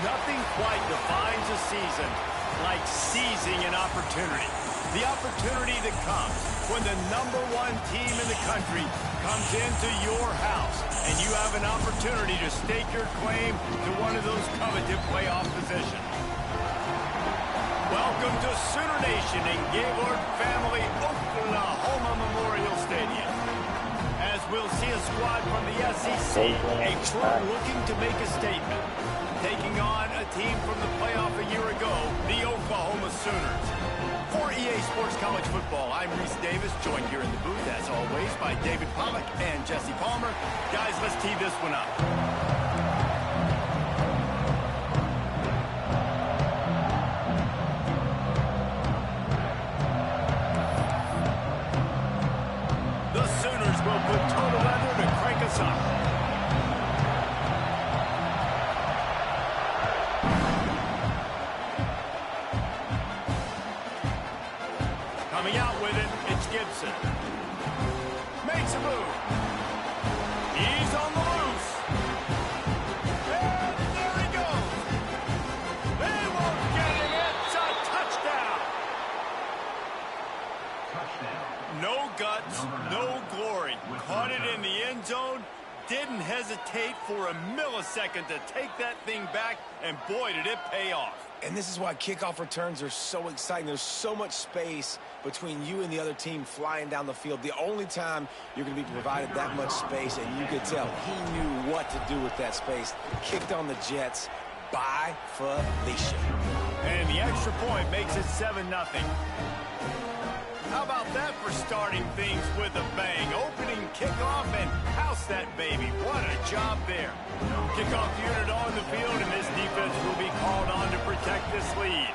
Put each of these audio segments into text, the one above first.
Nothing quite defines a season like seizing an opportunity. The opportunity that comes when the #1 team in the country comes into your house and you have an opportunity to stake your claim to one of those coveted playoff positions. Welcome to Sooner Nation in Gaylord Family Oklahoma Memorial Stadium. As we'll see a squad from the SEC, a club looking to make a statement, taking on a team from the playoff a year ago, the Oklahoma Sooners. For EA Sports College Football, I'm Reese Davis, joined here in the booth, as always, by David Pollack and Jesse Palmer. Guys, let's tee this one up. The Sooners will put total leather to crank us up. Coming out with it, it's Gibson. Makes a move. He's on the loose. And there he goes. They won't get him. It's a touchdown. No guts, no glory. Caught it in the end zone. Didn't hesitate for a millisecond to take that thing back, and boy, did it pay off. And this is why kickoff returns are so exciting. There's so much space between you and the other team flying down the field. The only time you're going to be provided that much space, and you could tell he knew what to do with that space. Kicked on the Jets by Felicia. And the extra point makes it 7-0. How about that for starting things with a bang? Opening kickoff and house that baby. What a job there. Kickoff unit on the field, and this defense will be called on to protect this lead.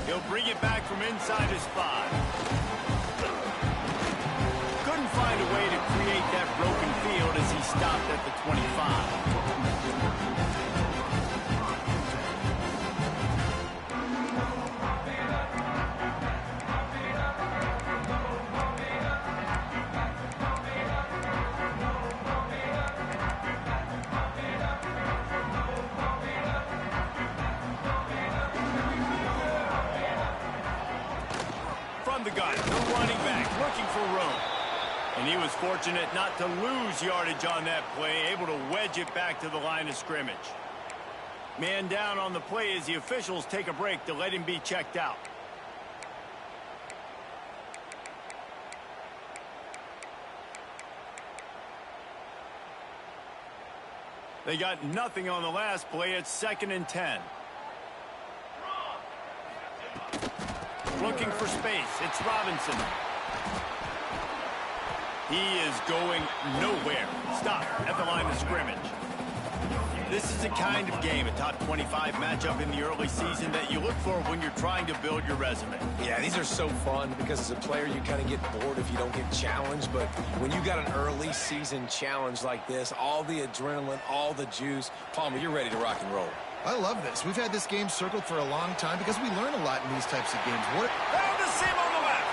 He'll bring it back from inside his 5. Couldn't find a way to create that broken field as he stopped at the 25. The gun, the running back looking for room. And he was fortunate not to lose yardage on that play, able to wedge it back to the line of scrimmage. Man down on the play as the officials take a break to let him be checked out. They got nothing on the last play. It's 2nd and 10. Looking for space. It's Robinson. He is going nowhere. Stop at the line of scrimmage. This is the kind of game, a top 25 matchup in the early season, that you look for when you're trying to build your resume. Yeah, these are so fun because as a player you kind of get bored if you don't get challenged, but when you got an early season challenge like this, all the adrenaline, all the juice, Palmer, you're ready to rock and roll. I love this. We've had this game circled for a long time because we learn a lot in these types of games. Found the seam on the left.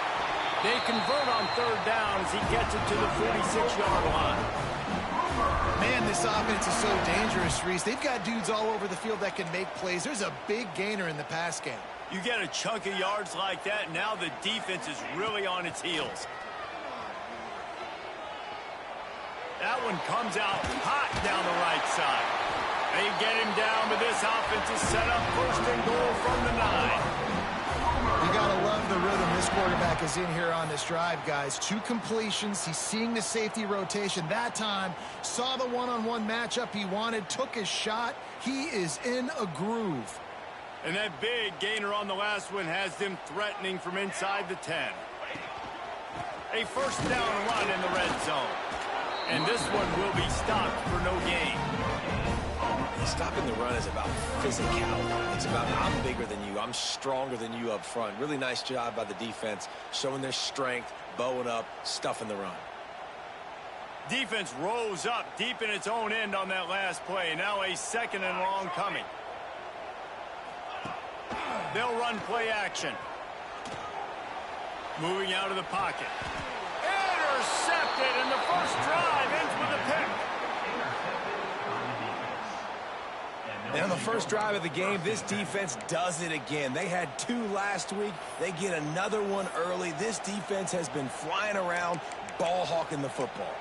They convert on 3rd down as he gets it to the 46-yard line. Man, this offense is so dangerous, Reese. They've got dudes all over the field that can make plays. There's a big gainer in the pass game. You get a chunk of yards like that, now the defense is really on its heels. That one comes out hot down the right side. They get him down, but this offense is set up 1st and goal from the 9. You got to love the rhythm this quarterback is in here on this drive, guys. 2 completions. He's seeing the safety rotation. That time, saw the one-on-one matchup he wanted, took his shot. He is in a groove. And that big gainer on the last one has them threatening from inside the 10. A 1st down run in the red zone. And this one will be stopped for no gain. Stopping the run is about physicality. It's about I'm bigger than you. I'm stronger than you up front. Really nice job by the defense, showing their strength, bowing up, stuffing the run. Defense rose up deep in its own end on that last play. Now a 2nd and long coming. They'll run play action. Moving out of the pocket. intercepted, and the first drive ends with a pick. And on the first drive of the game, this defense does it again. They had 2 last week. They get another one early. This defense has been flying around, ball hawking the football.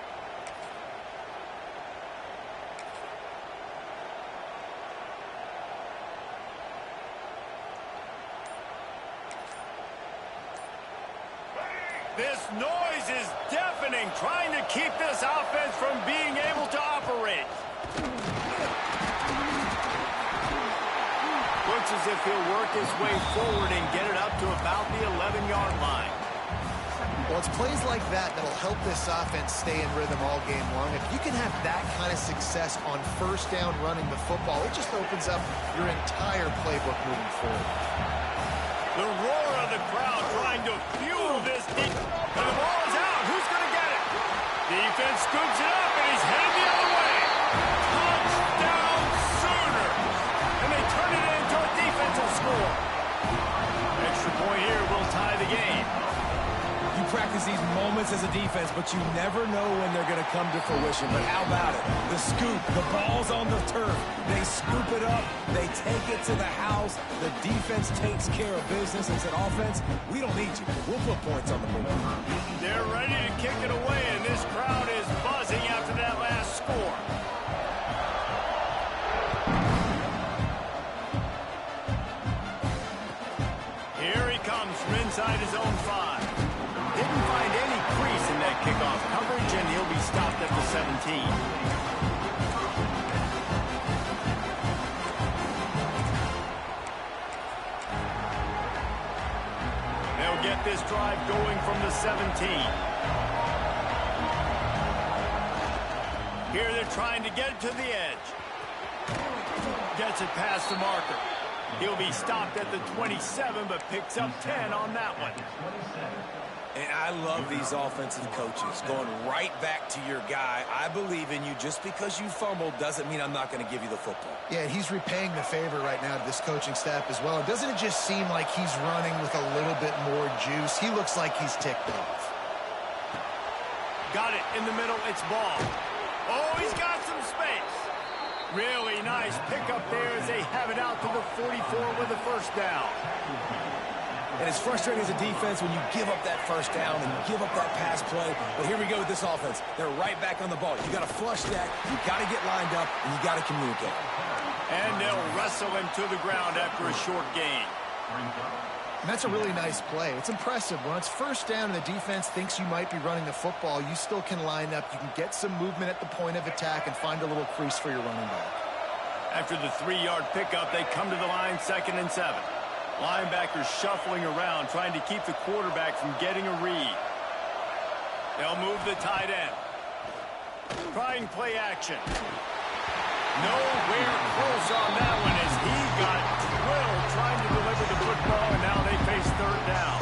This noise is deafening, trying to keep this offense from being able to operate. Looks as if he'll work his way forward and get it up to about the 11-yard line. Well, it's plays like that that'll help this offense stay in rhythm all game long. If you can have that kind of success on first down running the football, it just opens up your entire playbook moving forward. The roar of the crowd trying to fuel this deep. And the ball is out. Who's going to get it? Defense scoops it up, and he's headed the other way. Touchdown Sooners. And they turn it into a defensive score. Extra point here will tie the game. You practice these moments as a defense, but you never know when they're going to come to fruition. But how about it? The scoop, the ball's on the turf. They scoop it up. They take it to the house. The defense takes care of business and said, offense, we don't need you. We'll put points on the board. They're ready to kick it away, and this crowd is buzzing after that last score. Here he comes from inside his own 5. Didn't find any crease in that kickoff coverage, and he'll be stopped at the 17. They'll get this drive going from the 17. Here they're trying to get it to the edge. Gets it past the marker. He'll be stopped at the 27, but picks up 10 on that one. And I love these offensive coaches going right back to your guy. I believe in you. Just because you fumbled doesn't mean I'm not going to give you the football. Yeah, he's repaying the favor right now to this coaching staff as well. And doesn't it just seem like he's running with a little bit more juice? He looks like he's ticked off. Got it in the middle. It's ball. Oh, he's got some space. Really nice pickup there as they have it out to the 44 with the first down. And it's frustrating as a defense when you give up that first down and you give up that pass play. But here we go with this offense. They're right back on the ball. You got to flush that. You got to get lined up, and you got to communicate. And they'll wrestle him to the ground after a short gain. And that's a really nice play. It's impressive. When it's first down and the defense thinks you might be running the football, you still can line up. You can get some movement at the point of attack and find a little crease for your running back. After the 3-yard pickup, they come to the line 2nd and 7. Linebackers shuffling around, trying to keep the quarterback from getting a read. They'll move the tight end. Trying play action. Nowhere close on that one as he got drilled trying to deliver the football, and now they face 3rd down.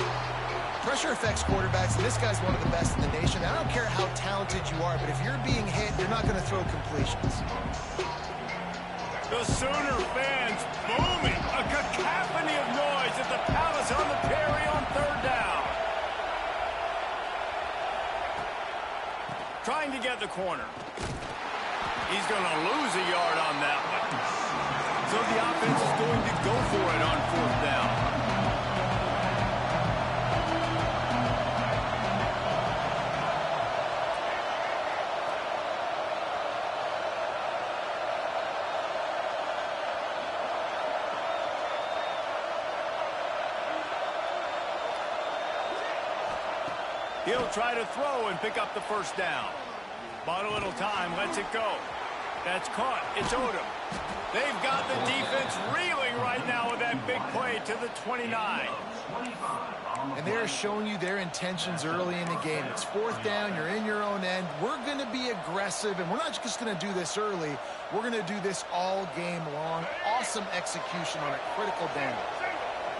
Pressure affects quarterbacks, and this guy's one of the best in the nation. I don't care how talented you are, but if you're being hit, you're not going to throw completions. The Sooner fans booming. A cacophony of noise at the Palace on the Perry on 3rd down. Trying to get the corner. He's going to lose a yard on that one. So the offense is going to go for it on 4th down. He'll try to throw and pick up the first down. Bought a little time, lets it go. That's caught. It's Odom. They've got the defense reeling right now with that big play to the 29. And they're showing you their intentions early in the game. It's 4th down. You're in your own end. We're going to be aggressive, and we're not just going to do this early. We're going to do this all game long. Awesome execution on a critical down.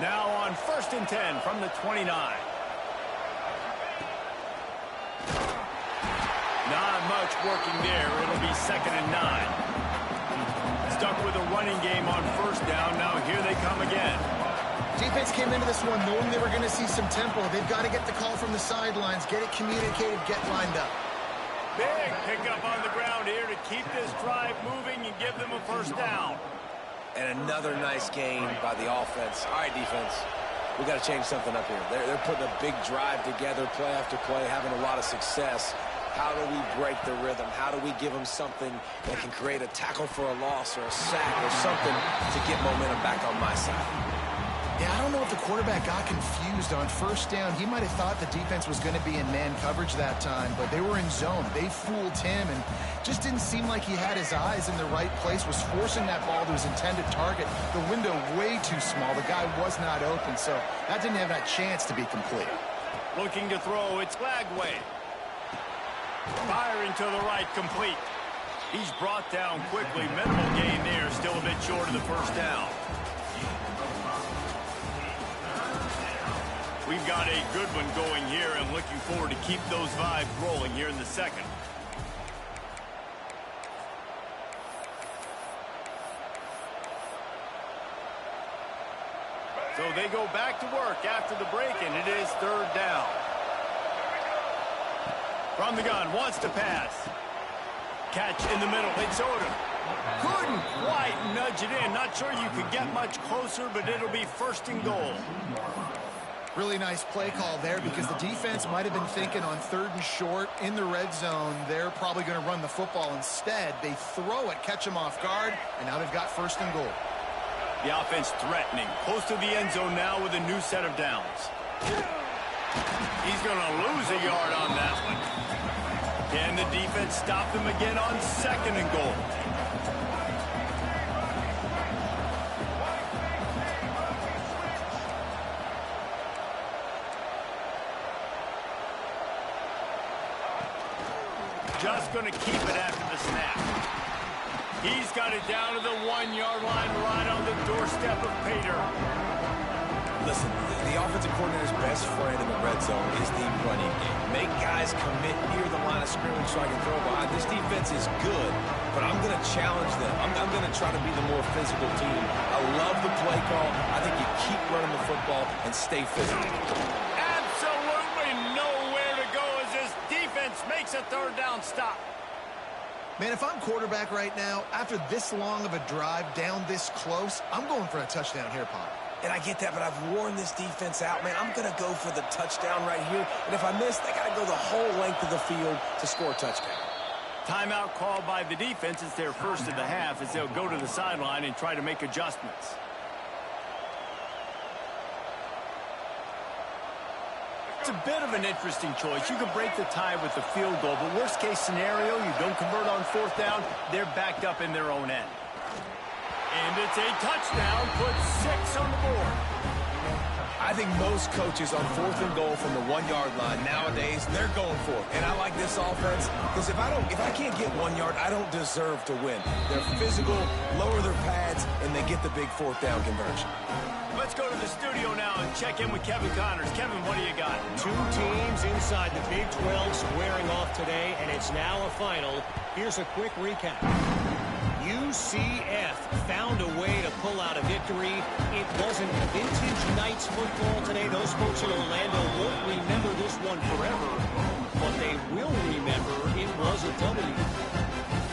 Now on 1st and 10 from the 29. Not much working there. It'll be 2nd and 9. Stuck with a running game on 1st down. Now here they come again. Defense came into this one knowing they were going to see some tempo. They've got to get the call from the sidelines, get it communicated, get lined up. Big pickup on the ground here to keep this drive moving and give them a first down. And another nice gain by the offense. All right, defense, we got to change something up here. They're putting a big drive together, play after play, having a lot of success. How do we break the rhythm? How do we give them something that can create a tackle for a loss or a sack or something to get momentum back on my side? Yeah, I don't know if the quarterback got confused on first down. He might have thought the defense was going to be in man coverage that time, but they were in zone. They fooled him and just didn't seem like he had his eyes in the right place, was forcing that ball to his intended target. The window way too small. The guy was not open, so that didn't have that chance to be complete. Looking to throw, it's Lagway. Firing to the right, complete. He's brought down quickly. Minimal gain there, still a bit short of the first down. We've got a good one going here and looking forward to keep those vibes rolling here in the second. So they go back to work after the break, and it is third down. From the gun, wants to pass. Catch in the middle, it's Odom. Couldn't quite nudge it in. Not sure you could get much closer, but it'll be first and goal. Really nice play call there because the defense might have been thinking on third and short in the red zone. They're probably going to run the football instead. They throw it, catch them off guard, and now they've got first and goal. The offense threatening. Close to the end zone now with a new set of downs. He's going to lose a yard on that one. Can the defense stop them again on second and goal? Just going to keep it after the snap. He's got it down to the 1-yard line right on the doorstep of Pater. Listen, the offensive coordinator's best friend in the red zone is the running game. Make guys commit near the line of scrimmage so I can throw behind. This defense is good, but I'm going to challenge them. I'm going to try to be the more physical team. I love the play call. I think you keep running the football and stay physical. Absolutely nowhere to go as this defense makes a third down stop. Man, if I'm quarterback right now, after this long of a drive down this close, I'm going for a touchdown here, Pop. And I get that, but I've worn this defense out, man. I'm going to go for the touchdown right here. And if I miss, they got to go the whole length of the field to score a touchdown. Timeout called by the defense. It's their first of the half as they'll go to the sideline and try to make adjustments. It's a bit of an interesting choice. You could break the tie with the field goal, but worst case scenario, you don't convert on fourth down, they're backed up in their own end. And it's a touchdown, puts 6 on the board. I think most coaches on fourth and goal from the 1-yard line nowadays, they're going for it. And I like this offense because if I can't get 1 yard, I don't deserve to win. They're physical, lower their pads, and they get the big fourth down conversion. Let's go to the studio now and check in with Kevin Connors. Kevin, what do you got? Two teams inside the Big 12 squaring off today, and it's now a final. Here's a quick recap. UCF found a way to pull out a victory. It wasn't vintage Knights football today. Those folks in Orlando won't remember this one forever, but they will remember it was a W.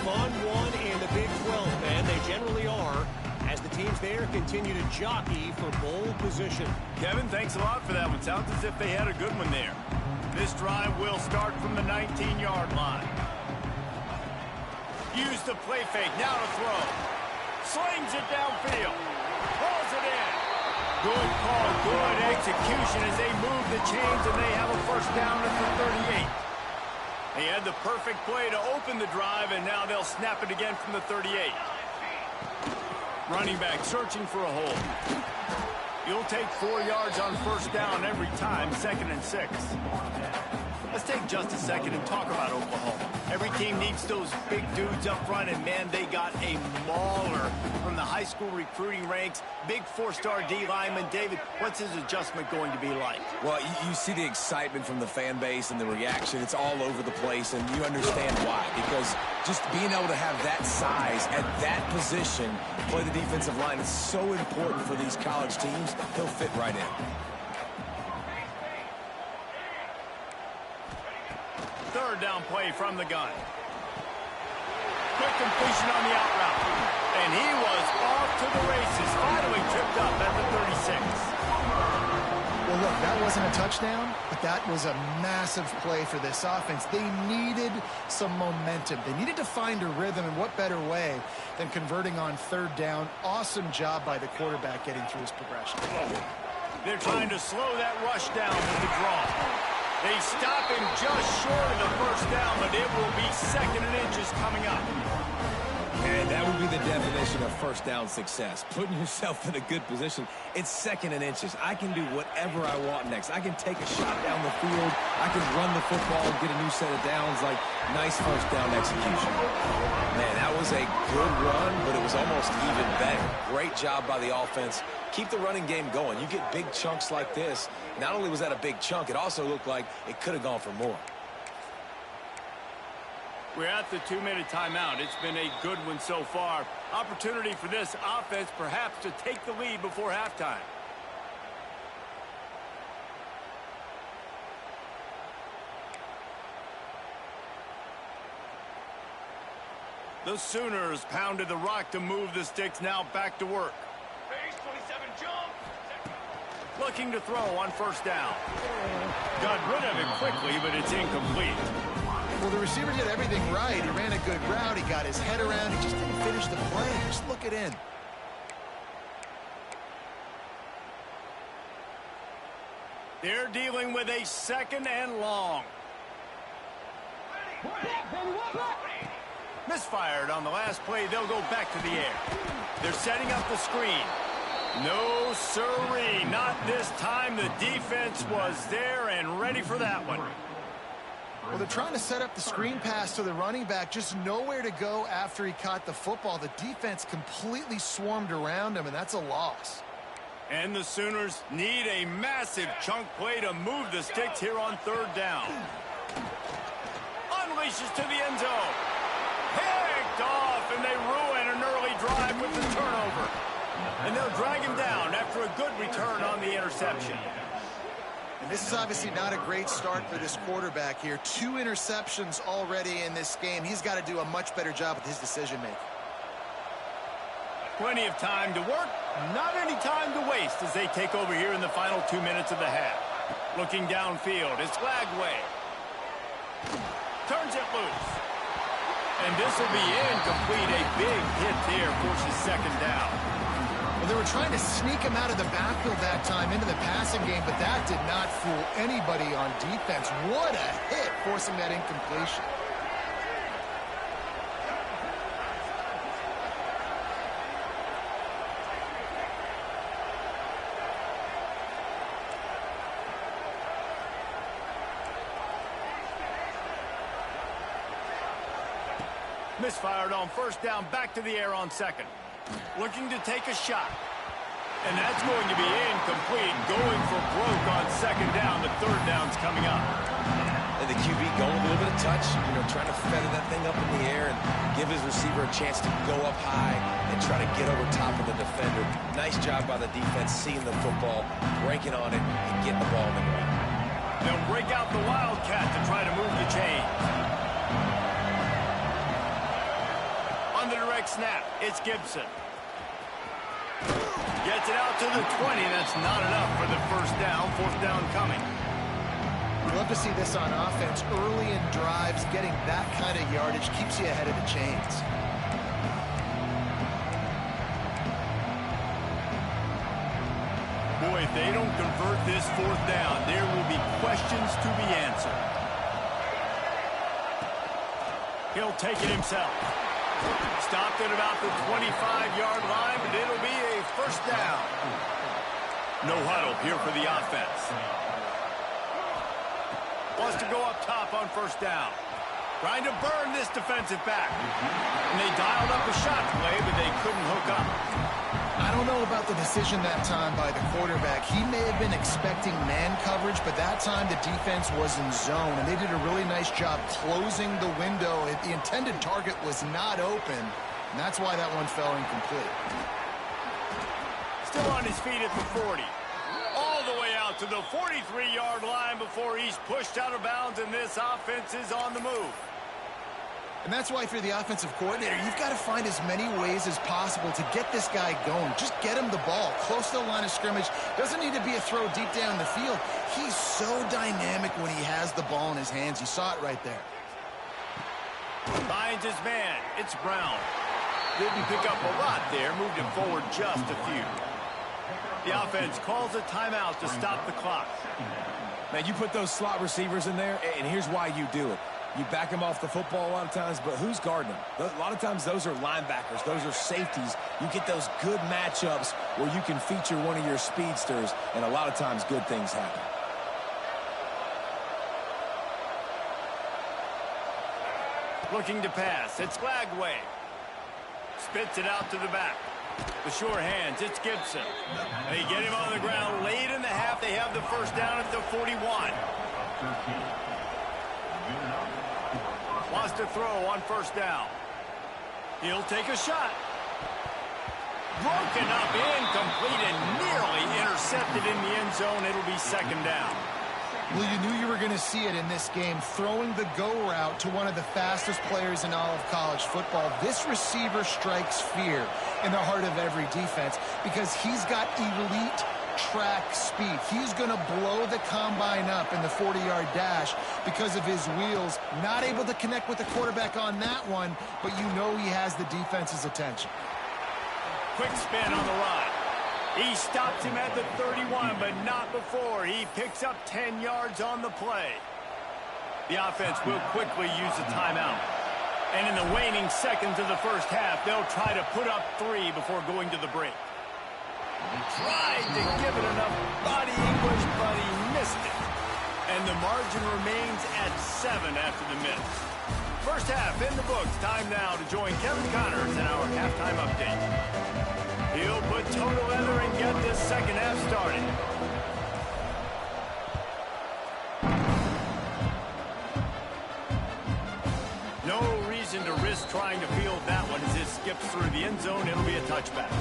Fun one in the Big 12, man. They generally are, as the teams there continue to jockey for bowl position. Kevin, thanks a lot for that one. Sounds as if they had a good one there. This drive will start from the 19-yard line. Use the play fake, now to throw. Slings it downfield. Pulls it in. Good call, good execution as they move the chains and they have a first down at the 38. They had the perfect play to open the drive and now they'll snap it again from the 38. Running back searching for a hole. You'll take 4 yards on first down every time, 2nd and 6. Let's take just a second and talk about Oklahoma. Every team needs those big dudes up front, and man, they got a mauler from the high school recruiting ranks. Big four-star D lineman. David, what's his adjustment going to be like? Well, you see the excitement from the fan base and the reaction. It's all over the place, and you understand why. Because just being able to have that size at that position, play the defensive line, is so important for these college teams. He'll fit right in. Third down play from the gun. Quick completion on the out route. And he was off to the races, finally tripped up at the 36. Well, look, that wasn't a touchdown, but that was a massive play for this offense. They needed some momentum. They needed to find a rhythm, and what better way than converting on third down. Awesome job by the quarterback getting through his progression. They're trying to slow that rush down with the draw. They stop him just short of the first down, but it will be 2nd and inches coming up. And that would be the definition of first down success. Putting yourself in a good position. It's 2nd and inches. I can do whatever I want next. I can take a shot down the field. I can run the football and get a new set of downs. Like, nice first down execution. Man, that was a good run, but it was almost even better. Great job by the offense. Keep the running game going. You get big chunks like this. Not only was that a big chunk, it also looked like it could have gone for more. We're at the 2-minute timeout. It's been a good one so far. Opportunity for this offense perhaps to take the lead before halftime. The Sooners pounded the rock to move the sticks. Now back to work. Base 27 jump. Looking to throw on first down. Got rid of it quickly, but it's incomplete. Well, the receiver did everything right. He ran a good route. He got his head around. He just didn't finish the play. Just look it in. They're dealing with a 2nd and long. Misfired on the last play. They'll go back to the air. They're setting up the screen. No siree, not this time. The defense was there and ready for that one. Well, they're trying to set up the screen pass to the running back, just nowhere to go after he caught the football. The defense completely swarmed around him, and that's a loss. And the Sooners need a massive chunk play to move the sticks here on third down. Unleashes to the end zone. Picked off, and they ruin an early drive with the turnover. And they'll drag him down after a good return on the interception. And this is obviously not a great start for this quarterback here. 2 interceptions already in this game. He's got to do a much better job with his decision-making. Plenty of time to work, not any time to waste as they take over here in the final 2 minutes of the half. Looking downfield, it's Lagway. Turns it loose. And this will be incomplete. A big hit there forces 2nd down. Well, they were trying to sneak him out of the backfield that time into the passing game, but that did not fool anybody on defense. What a hit, forcing that incompletion. Misfired on first down, back to the air on 2nd. Looking to take a shot. And that's going to be incomplete. Going for broke on 2nd down. The 3rd down's coming up. And the QB going with a little bit of touch, trying to feather that thing up in the air and give his receiver a chance to go up high and try to get over top of the defender. Nice job by the defense, seeing the football, breaking on it, and getting the ball in the ground. They'll break out the Wildcat to try to move the chains. On the direct snap, it's Gibson. Gets it out to the 20. That's not enough for the first down. 4th down coming. We love to see this on offense. Early in drives, getting that kind of yardage keeps you ahead of the chains. Boy, if they don't convert this 4th down, there will be questions to be answered. He'll take it himself. Stopped at about the 25-yard line, but it'll be a first down. No huddle here for the offense. Wants to go up top on first down. Trying to burn this defensive back. And they dialed up a shot play, but they couldn't hook up. I don't know about the decision that time by the quarterback. He may have been expecting man coverage, but that time the defense was in zone, and they did a really nice job closing the window. The intended target was not open, and that's why that one fell incomplete. Still on his feet at the 40. All the way out to the 43-yard line before he's pushed out of bounds, and this offense is on the move. And that's why, if you're the offensive coordinator, you've got to find as many ways as possible to get this guy going. Just get him the ball close to the line of scrimmage. Doesn't need to be a throw deep down the field. He's so dynamic when he has the ball in his hands. You saw it right there. Finds his man. It's Brown. Didn't pick up a lot there. Moved him forward just a few. The offense calls a timeout to stop the clock. Man, you put those slot receivers in there, and here's why you do it. You back them off the football a lot of times, but who's guarding them? A lot of times those are linebackers. Those are safeties. You get those good matchups where you can feature one of your speedsters, and a lot of times good things happen. Looking to pass. It's Flagway. Spits it out to the back. The sure hands. It's Gibson. They get him on the ground late in the half. They have the first down at the 41. Wants to throw on first down. He'll take a shot. Broken up, incomplete, and nearly intercepted in the end zone. It'll be second down. Well, you knew you were going to see it in this game, throwing the go route to one of the fastest players in all of college football. This receiver strikes fear in the heart of every defense because he's got elite track speed. He's going to blow the combine up in the 40-yard dash because of his wheels. Not able to connect with the quarterback on that one, but you know he has the defense's attention. Quick spin on the run. He stops him at the 31, but not before. He picks up 10 yards on the play. The offense will quickly use a timeout. And in the waning seconds of the first half, they'll try to put up 3 before going to the break. Tried to give it enough body English, but he missed it. And the margin remains at 7 after the miss. First half in the books. Time now to join Kevin Connors in our halftime update. He'll put total leather and get this second half started. No reason to risk trying to field that one as it skips through the end zone. It'll be a touchback.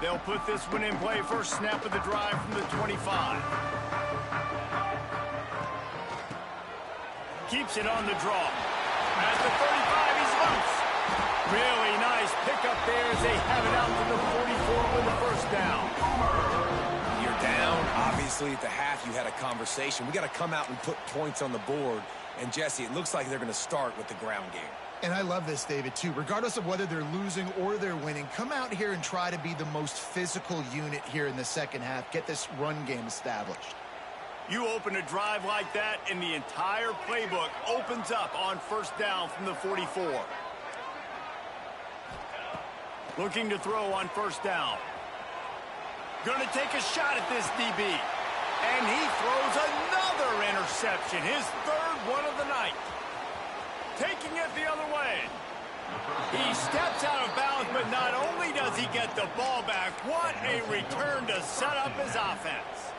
They'll put this one in play. First snap of the drive from the 25. Keeps it on the draw. At the 35, he's loose. Really nice pickup there as they have it out to the 44 with the first down. You're down. Obviously, at the half, you had a conversation. We got to come out and put points on the board. And, Jesse, it looks like they're going to start with the ground game. And I love this, David, too. Regardless of whether they're losing or they're winning, come out here and try to be the most physical unit here in the second half. Get this run game established. You open a drive like that, and the entire playbook opens up on first down from the 44. Looking to throw on first down. Going to take a shot at this DB. And he throws another interception, his third one of the night. Taking it the other way. He steps out of bounds, but not only does he get the ball back, what a return to set up his offense.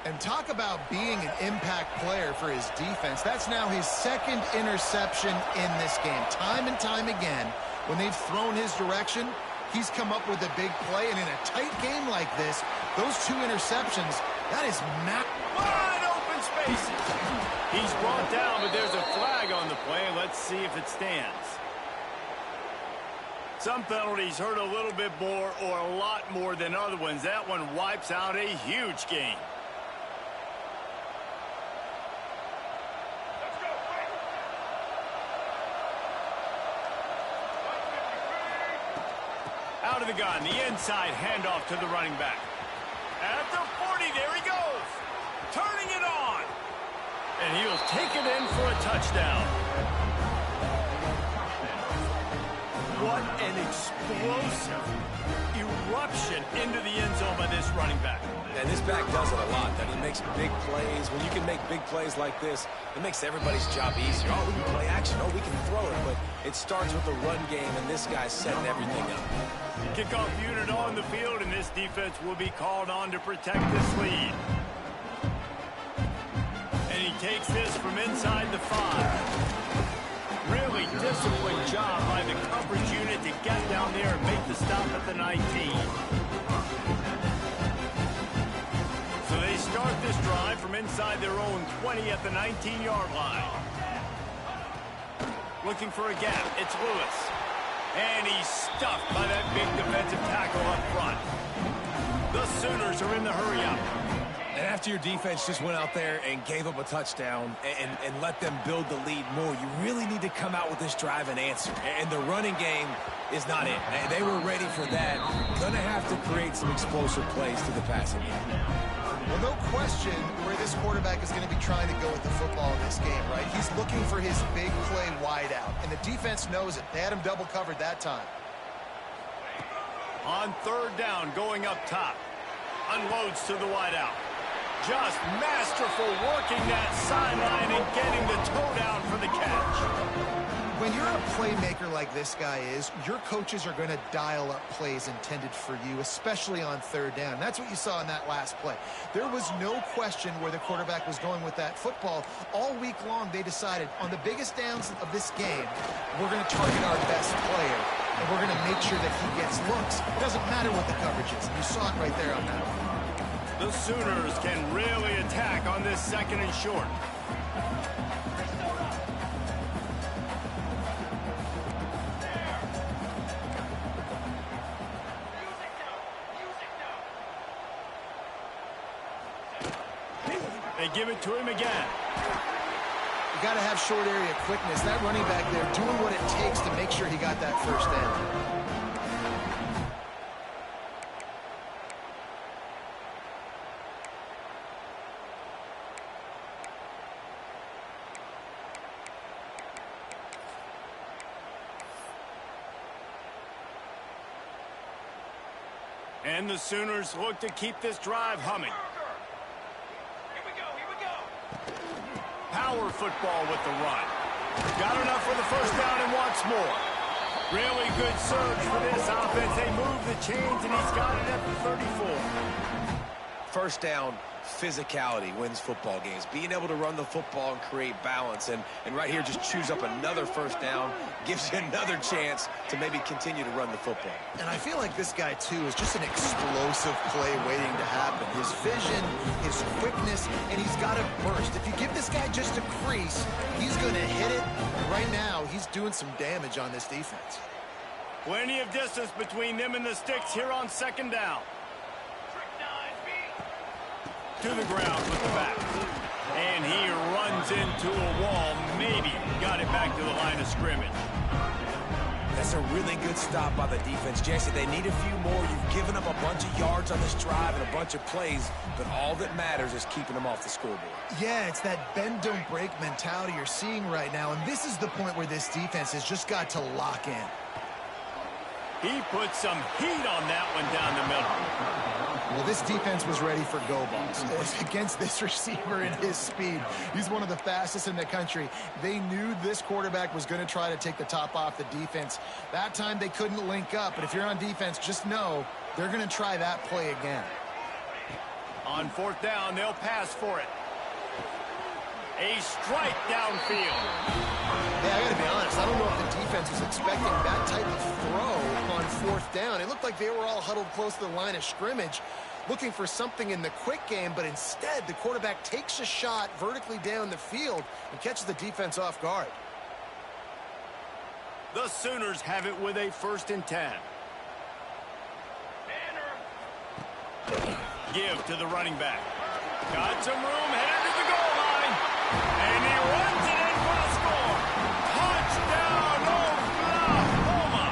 And talk about being an impact player for his defense. That's now his second interception in this game. Time and time again, when they've thrown his direction, he's come up with a big play. And in a tight game like this, those 2 interceptions, that is wide open spaces. He's brought down, but there's a flag on the play. Let's see if it stands. Some penalties hurt a little bit more or a lot more than other ones. That one wipes out a huge game. Out of the gun, the inside handoff to the running back. At the 40, there he goes. Turning it on. And he'll take it in for a touchdown. What an explosive eruption into the end zone by this running back. And this back does it a lot. That he makes big plays. When you can make big plays like this, it makes everybody's job easier. Oh, we can play action. Oh, we can throw it. But it starts with the run game, and this guy's setting everything up. Kickoff unit on the field, and this defense will be called on to protect this lead. And he takes this from inside the 5. Really disciplined job by the coverage unit to get down there and make the stop at the 19. So they start this drive from inside their own 20 at the 19-yard line. Looking for a gap. It's Lewis. And he's stuffed by that big defensive tackle up front. The Sooners are in the hurry-up. And after your defense just went out there and gave up a touchdown and let them build the lead more, you really need to come out with this drive and answer. And the running game is not it. They were ready for that. Going to have to create some explosive plays to the passing game. Well, no question where this quarterback is going to be trying to go with the football in this game, right? He's looking for his big play wide out, and the defense knows it. They had him double covered that time. On third down, going up top. Unloads to the wide out. Just masterful working that sideline and getting the toe down for the catch. When you're a playmaker like this guy is, your coaches are going to dial up plays intended for you, especially on third down. That's what you saw in that last play. There was no question where the quarterback was going with that football. All week long, they decided on the biggest downs of this game, we're going to target our best player, and we're going to make sure that he gets looks. It doesn't matter what the coverage is. You saw it right there on that one. The Sooners can really attack on this second and short. They give it to him again. You got to have short area quickness. That running back there doing what it takes to make sure he got that first down. And the Sooners look to keep this drive humming. Power football with the run. Got enough for the first down and wants more. Really good surge for this offense. They move the chains, and he's got it at the 34. First down, physicality wins football games. Being able to run the football and create balance. And right here, just choose up another first down. Gives you another chance to maybe continue to run the football. And I feel like this guy, too, is just an explosive play waiting to happen. His vision, his quickness, and he's got a burst. If you give this guy just a crease, he's going to hit it. And right now, he's doing some damage on this defense. Plenty of distance between them and the sticks here on second down. To the ground with the back. And he runs into a wall. Maybe got it back to the line of scrimmage. That's a really good stop by the defense. Jesse, they need a few more. You've given up a bunch of yards on this drive and a bunch of plays, but all that matters is keeping them off the scoreboard. Yeah, it's that bend, don't break mentality you're seeing right now, and this is the point where this defense has just got to lock in. He put some heat on that one down the middle. Well, this defense was ready for go balls. Against this receiver and his speed, he's one of the fastest in the country. They knew this quarterback was going to try to take the top off the defense. That time they couldn't link up, but if you're on defense, just know they're going to try that play again. On fourth down, they'll pass for it. A strike downfield. Hey, I got to be honest, I don't know if the defense was expecting that type of throw on fourth down. It looked like they were all huddled close to the line of scrimmage, looking for something in the quick game, but instead the quarterback takes a shot vertically down the field and catches the defense off guard. The Sooners have it with a 1st and 10. Give to the running back. Got some room, headed to the goal line. And he runs it in for a score. Touchdown, Oklahoma.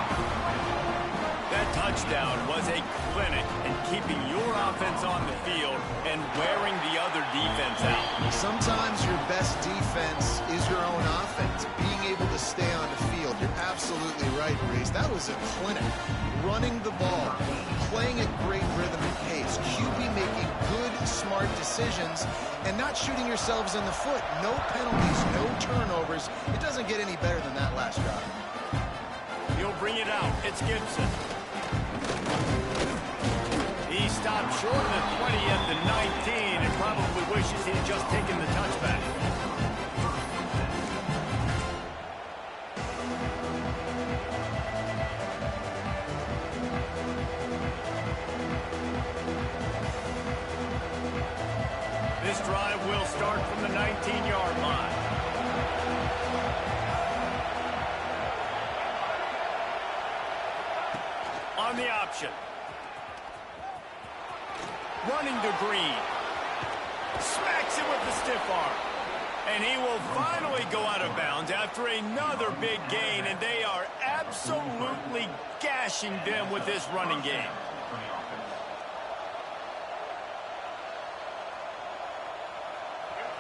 That touchdown was a clinic in keeping your offense on the field and wearing the other defense out. Sometimes your best defense is your own offense, being able to stay on the field. You're absolutely right. right, Reese. That was a clinic. Running the ball, playing at great rhythm and pace, QB making good, smart decisions, and not shooting yourselves in the foot. No penalties, no turnovers. It doesn't get any better than that last drive. He'll bring it out. It's Gibson. He stopped short of the 20 at the 19 and probably wishes he had just taken the touchback. This drive will start from the 19-yard line. On the option. Running to Green. Smacks it with the stiff arm. And he will finally go out of bounds after another big gain, and they are absolutely gashing them with this running game.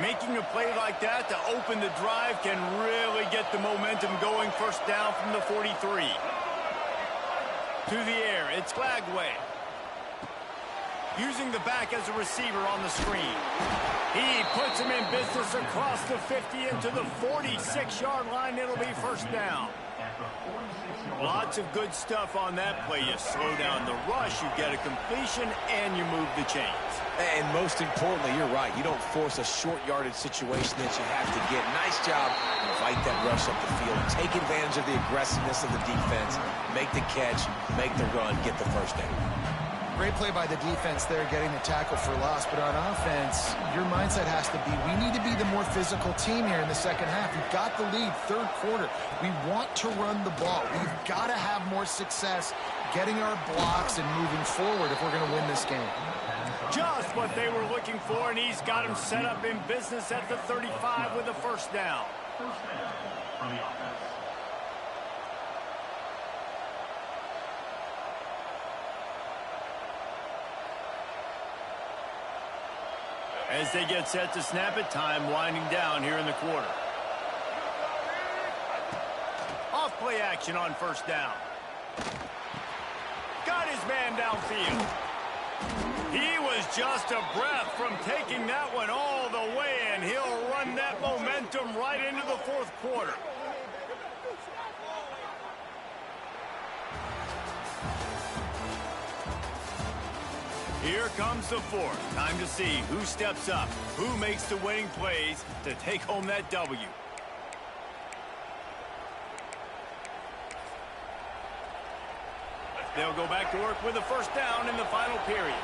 Making a play like that to open the drive can really get the momentum going. First down from the 43. To the air, it's Glagway. Using the back as a receiver on the screen. He puts him in business across the 50 into the 46-yard line. It'll be first down. Lots of good stuff on that play. You slow down the rush, you get a completion, and you move the chains. And most importantly, you're right. You don't force a short yardage situation that you have to get. Nice job. Invite that rush up the field. Take advantage of the aggressiveness of the defense. Make the catch, make the run, get the first down. Great play by the defense there, getting the tackle for loss. But on offense, your mindset has to be, we need to be the more physical team here in the second half. We've got the lead, third quarter. We want to run the ball. We've got to have more success getting our blocks and moving forward if we're going to win this game. Just what they were looking for, and he's got him set up in business at the 35 with a first down. First down on the offense. As they get set to snap it, time winding down here in the quarter. Off play action on first down. Got his man downfield. He was just a breath from taking that one all the way, and he'll run that momentum right into the fourth quarter. Here comes the fourth. Time to see who steps up, who makes the winning plays to take home that W. They'll go back to work with a first down in the final period.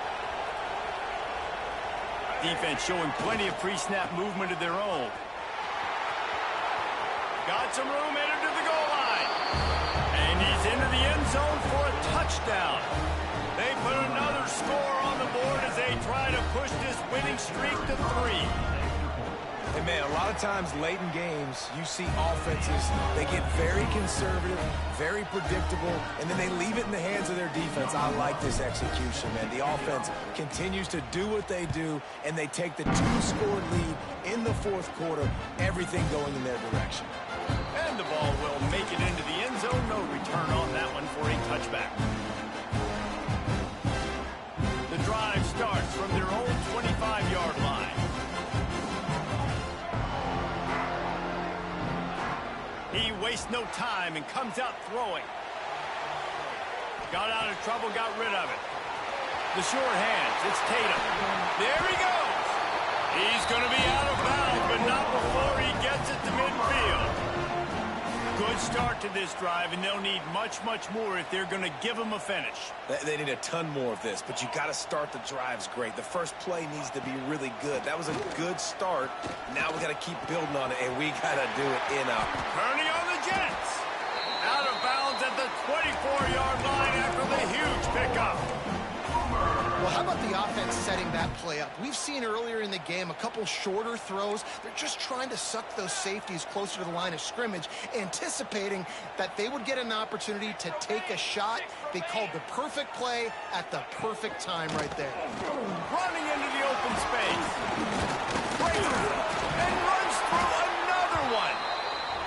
Defense showing plenty of pre-snap movement of their own. Got some room, headed to the goal line. And he's into the end zone for a touchdown. They put another score on the board as they try to push this winning streak to 3. And man, a lot of times late in games, you see offenses, they get very conservative, very predictable, and then they leave it in the hands of their defense. I like this execution, man. The offense continues to do what they do, and they take the 2-score lead in the fourth quarter, everything going in their direction. And the ball will make it into the end zone. No return on that one for a touchback. The drive starts from their own 25-yard line. He wastes no time and comes out throwing. Got out of trouble, got rid of it. The short hands, it's Tatum. There he goes. He's going to be out of bounds, but not before he gets it to midfield. Good start to this drive, and they'll need much, much more if they're going to give him a finish. They need a ton more of this, but you got to start the drives great. The first play needs to be really good. That was a good start. Now we got to keep building on it, and we got to do it in a... Kearney on the Jets. Out of bounds at the 24-yard line after the huge pickup. Well, how about the offense setting that play up? We've seen earlier in the game a couple shorter throws. They're just trying to suck those safeties closer to the line of scrimmage, anticipating that they would get an opportunity to take a shot. They called the perfect play at the perfect time right there. Running into the open space. Breaks and runs through another one.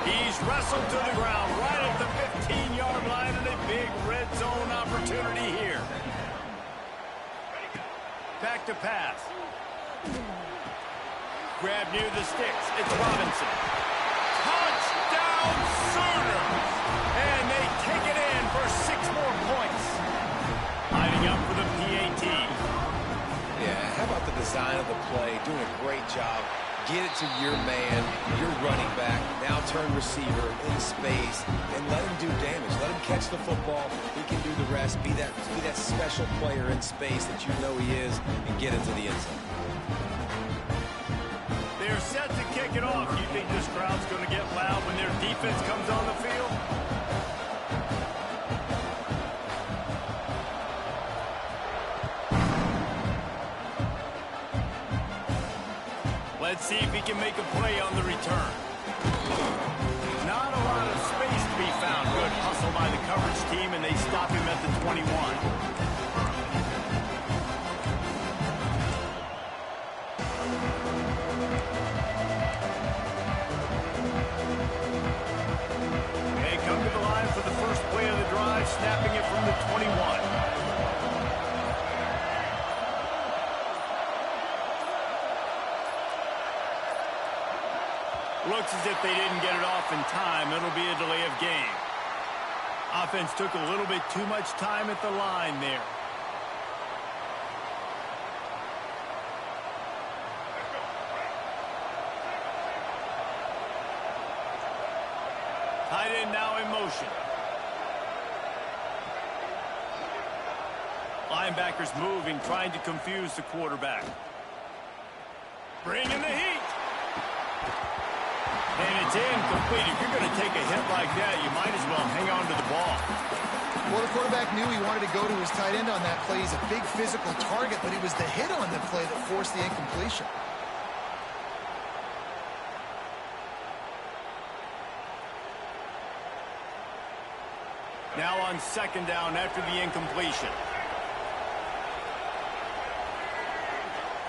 He's wrestled to the ground right at the 15-yard line. grab near the sticks. It's Robinson. Touchdown Sooners! And they take it in for 6 more points. Lining up for the PAT. Yeah, how about the design of the play? Doing a great job. Get it to your man, your running back, now turn receiver in space, and let him do damage. Let him catch the football. He can do the rest. Be that special player in space that you know he is, and get into the end zone. They're set to kick it off. You think this crowd's going to get loud when their defense comes on the field? Let's see if he can make a play on the return. Not a lot of space to be found. Good hustle by the coverage team, and they stop him at the 21. They come to the line for the first play of the drive, snapping it from the 21. Looks as if they didn't get it off in time. It'll be a delay of game. Offense took a little bit too much time at the line there. Tight end now in motion. Linebackers moving, trying to confuse the quarterback. Bringing the heat. And it's incomplete. If you're going to take a hit like that, you might as well hang on to the ball. Well, the quarterback knew he wanted to go to his tight end on that play. He's a big physical target, but it was the hit on the play that forced the incompletion. Now on second down after the incompletion.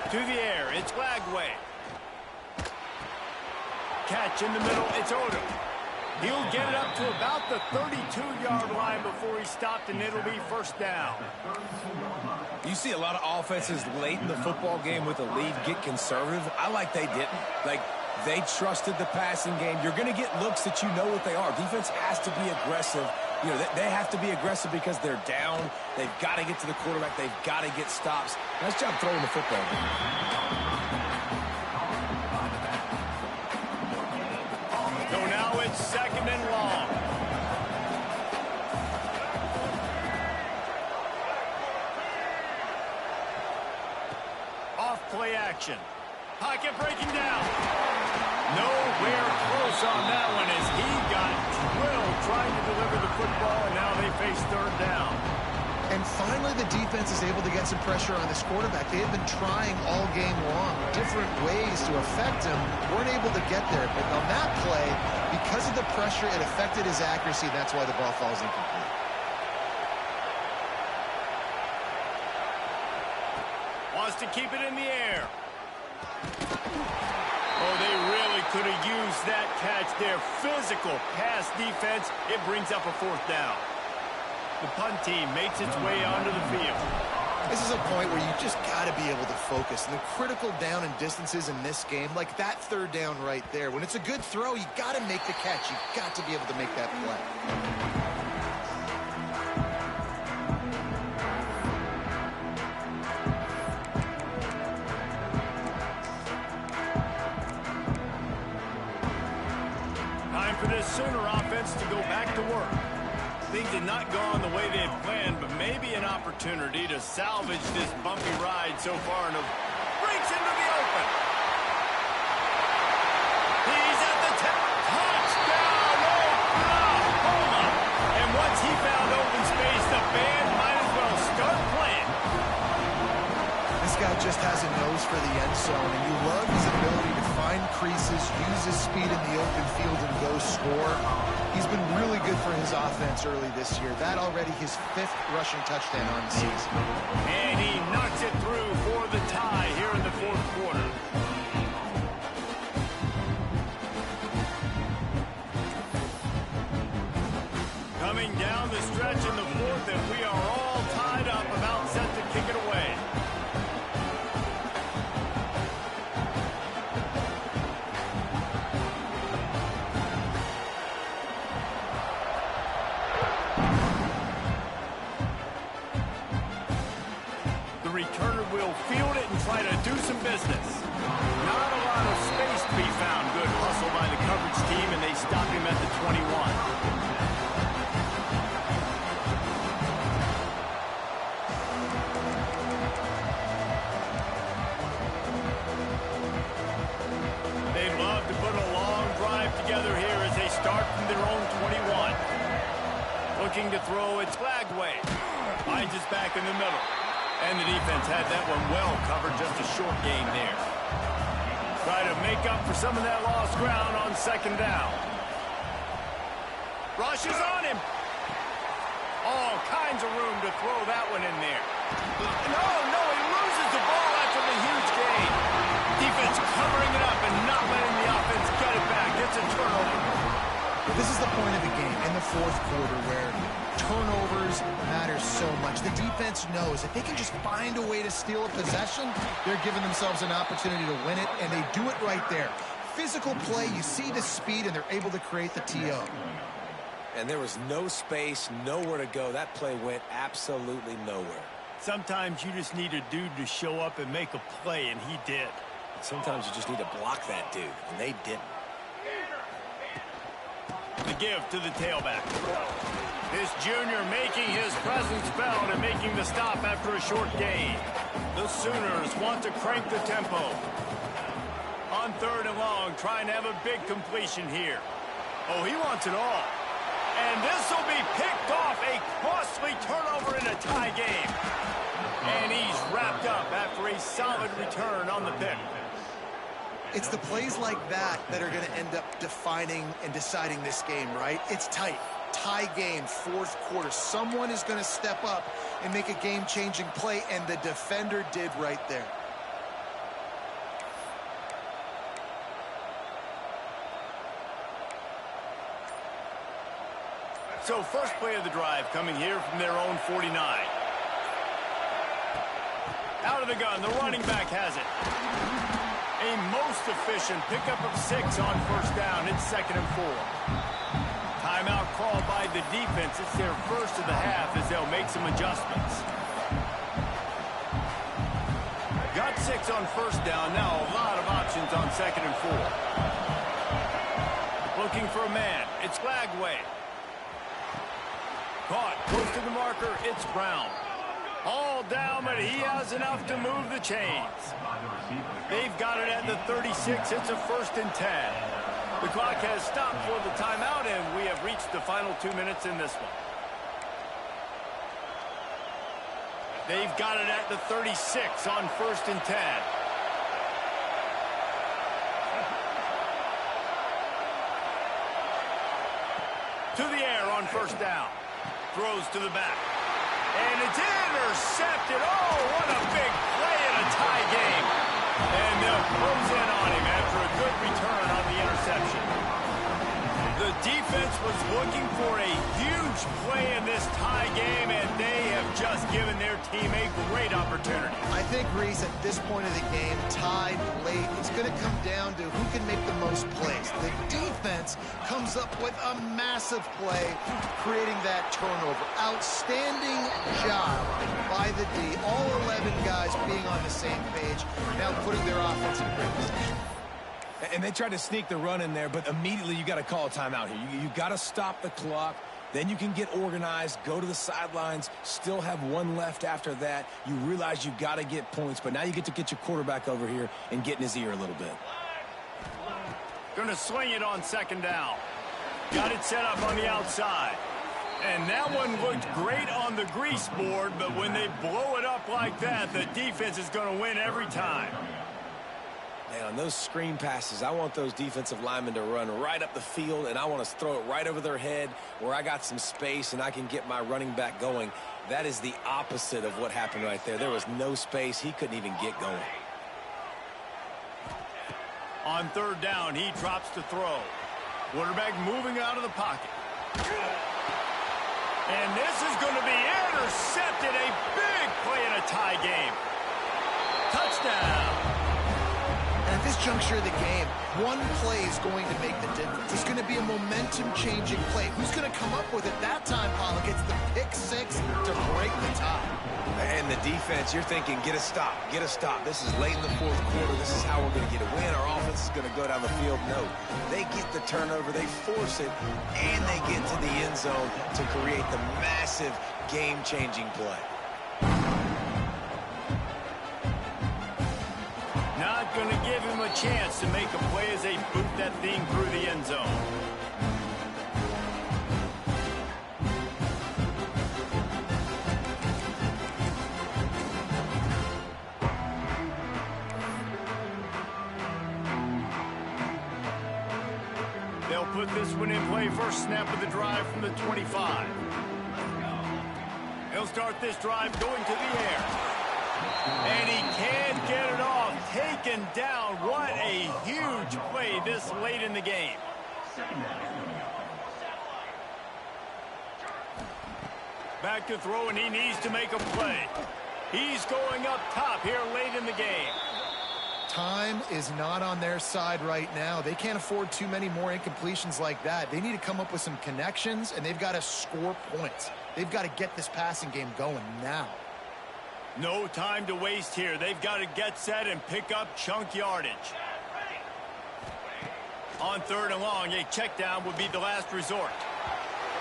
To the air, it's Glagway. Catch in the middle, it's Odom. He'll get it up to about the 32-yard line before he stopped, and it'll be first down. You see a lot of offenses late in the football game with a lead get conservative. I like they didn't. Like, they trusted the passing game. You're going to get looks that you know what they are. Defense has to be aggressive. You know, they have to be aggressive because they're down. They've got to get to the quarterback. They've got to get stops. Nice job throwing the football. So now it's second and long. Off play action. Pocket breaking down. Nowhere close on that one as he got drilled trying to deliver the football, and now they face third down. And finally, the defense is able to get some pressure on this quarterback. They have been trying all game long, different ways to affect him. Weren't able to get there. But on that play, because of the pressure, it affected his accuracy. That's why the ball falls incomplete. Wants to keep it in the air. Oh, they really could have used that catch there. Physical pass defense. It brings up a fourth down. The punt team makes its way onto the field. This is a point where you just got to be able to focus. And the critical down and distances in this game, like that third down right there, when it's a good throw, you got to make the catch. You got to be able to make that play. For this Sooner offense to go back to work. Things had not gone the way they had planned, but maybe an opportunity to salvage this bumpy ride so far, and breaks into the open. He's at the touchdown, Oklahoma! And once he found open space, the band might as well start playing. This guy just has a nose for the end zone, and you love his ability to find creases, use his speed in the open field, and go score. He's been really good for his offense early this year. That already his 5th rushing touchdown on the season. And he knocks it through for the tie here in the fourth quarter. Coming down the stretch in the fourth, and we are all tied up, about set to kick it away. The returner will field it and try to do some business. Not a lot of space to be found. Good hustle by the coverage team, and they stop him at the 21. Together here as they start from their own 21. Looking to throw, it's Flagway. Finds his back in the middle. And the defense had that one well covered, just a short gain there. Try to make up for some of that lost ground on second down. Rushes on him. All kinds of room to throw that one in there. No, he loses the ball after the huge gain. Defense covering it up and not letting the offense get it back. It's a turnover. This is the point of the game in the fourth quarter where turnovers matter so much. The defense knows if they can just find a way to steal a possession, they're giving themselves an opportunity to win it, and they do it right there. Physical play, you see the speed, and they're able to create the TO. And there was no space, nowhere to go. That play went absolutely nowhere. Sometimes you just need a dude to show up and make a play, and he did. Sometimes you just need to block that dude, and they didn't. The give to the tailback. This junior making his presence felt and making the stop after a short gain. The Sooners want to crank the tempo. On third and long, trying to have a big completion here. Oh, he wants it all. And this will be picked off, a costly turnover in a tie game. And he's wrapped up after a solid return on the pick. It's the plays like that that are going to end up defining and deciding this game, right? It's tight. Tie game, fourth quarter. Someone is going to step up and make a game-changing play, and the defender did right there. So first play of the drive coming here from their own 49. Out of the gun, the running back has it. A most efficient pickup of 6 on first down. It's 2nd and 4. Timeout called by the defense. It's their first of the half as they'll make some adjustments. Got 6 on first down. Now a lot of options on 2nd and 4. Looking for a man. It's Flagway. Caught. Close to the marker. It's Brown. All down, but he has enough to move the chains. They've got it at the 36. It's a 1st and 10. The clock has stopped for the timeout, and we have reached the final 2 minutes in this one. They've got it at the 36 on 1st and 10. To the air on first down. Throws to the back. And it's intercepted. Oh, what a big play in a tie game. And they'll close in on him after a good return on the interception. The defense was looking for a huge play in this tie game, and they have just given their team a great opportunity. I think, Reese, at this point of the game, tied late, it's going to come down to who can make the most plays. The defense comes up with a massive play, creating that turnover. Outstanding job by the D. All 11 guys being on the same page, now putting their offense in great position. And they tried to sneak the run in there, but immediately you got to call a timeout here. You got to stop the clock. Then you can get organized, go to the sidelines, still have one left after that. You realize you got to get points, but now you get to get your quarterback over here and get in his ear a little bit. Going to swing it on 2nd down. Got it set up on the outside. And that one looked great on the grease board, but when they blow it up like that, the defense is going to win every time. Man, on those screen passes, I want those defensive linemen to run right up the field, and I want to throw it right over their head where I got some space and I can get my running back going. That is the opposite of what happened right there. There was no space. He couldn't even get going. On 3rd down, he drops to throw. Quarterback moving out of the pocket. And this is going to be intercepted. A big play in a tie game. Touchdown. And at this juncture of the game, one play is going to make the difference. It's going to be a momentum-changing play. Who's going to come up with it that time, Pollock? defense, you're thinking, get a stop, get a stop. This is late in the fourth quarter. This is how we're going to get a win. Our offense is going to go down the field. No, they get the turnover, they force it, and they get to the end zone to create the massive game-changing play. Not going to give him a chance to make a play as they boot that thing through the end zone. They'll put this one in play first snap of the drive from the 25. He'll start this drive going to the air. And he can't get it off. Taken down. What a huge play this late in the game. Back to throw, and he needs to make a play. He's going up top here late in the game. Time is not on their side right now. They can't afford too many more incompletions like that. They need to come up with some connections, and they've got to score points. They've got to get this passing game going now. No time to waste here. They've got to get set and pick up chunk yardage. On 3rd and long, a check down would be the last resort.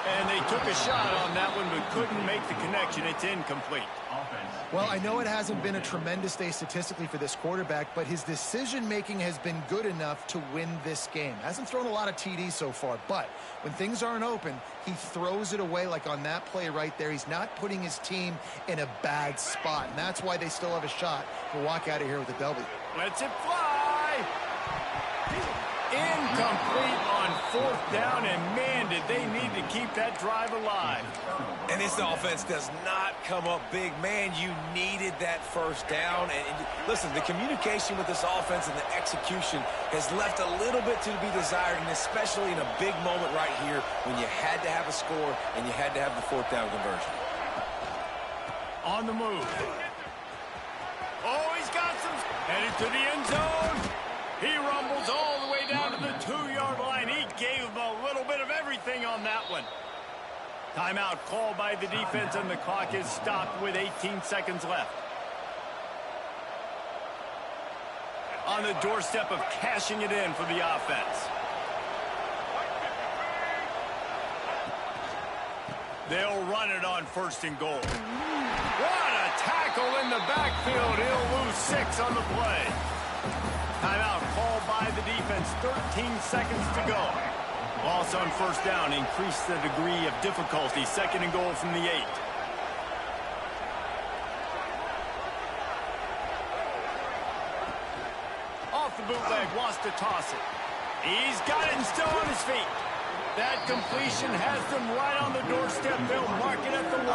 And they took a shot on that one but couldn't make the connection. It's incomplete. Well, I know it hasn't been a tremendous day statistically for this quarterback, but his decision-making has been good enough to win this game. Hasn't thrown a lot of TDs so far, but when things aren't open, he throws it away like on that play right there. He's not putting his team in a bad spot, and that's why they still have a shot to walk out of here with a W. Lets it fly. Incomplete on 4th down, and man, did they need to keep that drive alive. And this offense does not come up big. Man, you needed that first down. And listen, the communication with this offense and the execution has left a little bit to be desired, and especially in a big moment right here when you had to have a score and you had to have the 4th down conversion. On the move. Oh, he's got some. Headed to the end zone. He rumbles all the way down to the 2-yard line. He gave him a little bit of everything on that one. Timeout called by the defense, and the clock is stopped with 18 seconds left. On the doorstep of cashing it in for the offense. They'll run it on 1st and goal. What a tackle in the backfield. He'll lose 6 on the play. Timeout called by the defense. 13 seconds to go. Loss on 1st down. Increase the degree of difficulty. 2nd and goal from the 8. Off the bootleg. Wants to toss it. He's got it and still on his feet. That completion has them right on the doorstep. They'll mark it at the 1.